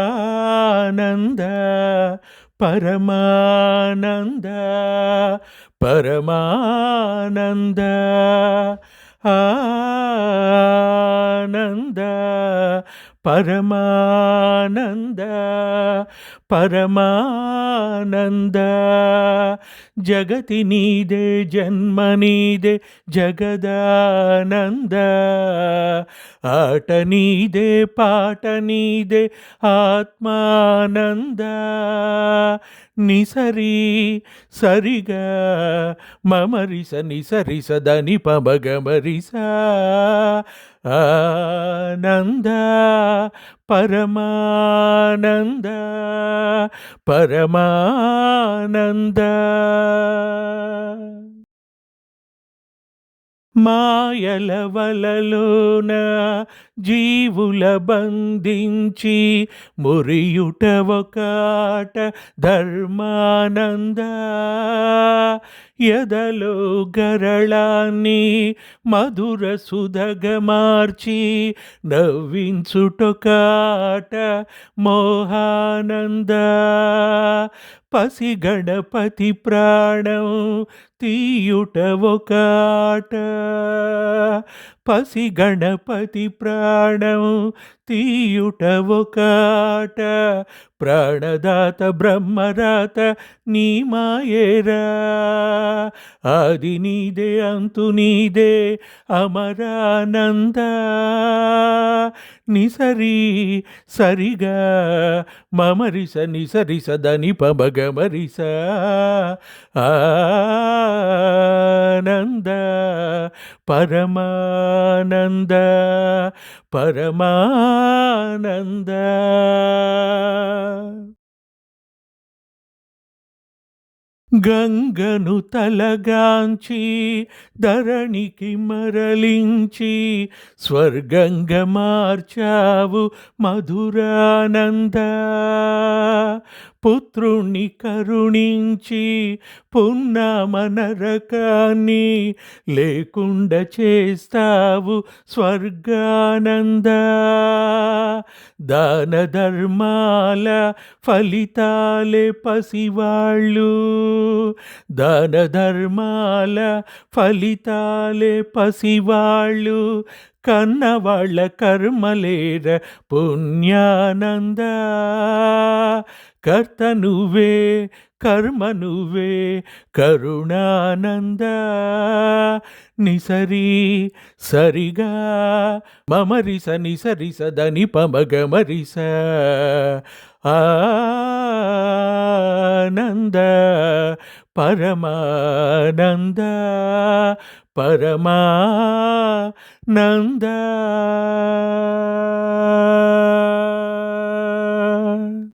ఆనంద పరమానంద పరమానంద ఆనంద పరమానంద పరమానంద జగతి నీదే జన్మ నీదే జగదానంద ఆట నీదే పాట నీదే ఆత్మానంద నిసరి సరిగా మమరిస నిసరిస దని పమగమరిస ఆనంద పరమానంద పరమానంద మాయల వలలోన జీవుల బంధించి మురియుట ఒకాట ధర్మానంద ఎదలో గరళాన్ని మధుర సుధగ మార్చి నవ్వించుటొకాట మోహానంద పసి గణపతి ప్రాణం తీయుట ఒకాట పసి గణపతి ప్రాణం తీయుట ఒకాట ప్రాణదాత బ్రహ్మరాత నీ మాయేరా ఆది నీదే అంతు నీదే అమరానంద నిసరి సరిగా మమరిస నిసరిస దని పమగమరిస ఆనంద పరమానంద పరమానంద గంగను తలగాంచి ధరణికి మరలించి స్వర్గంగ మార్చావు మధురానంద పుత్రుణ్ణి కరుణించి పున్నామ నరకాన్ని లేకుండా చేస్తావు స్వర్గానంద దాన ధర్మాల ఫలితాలే పసివాళ్ళు దాన ధర్మాల ఫలితాలే పసివాళ్ళు కన్నవాళ్ళ కర్మలేర పుణ్యానంద కర్త నువ్వే కర్మ నువ్వే కరుణానంద నిసరి సరిగా మమరిస నిసరిస దని పమగమరిస ఆనంద పరమానంద పరమానంద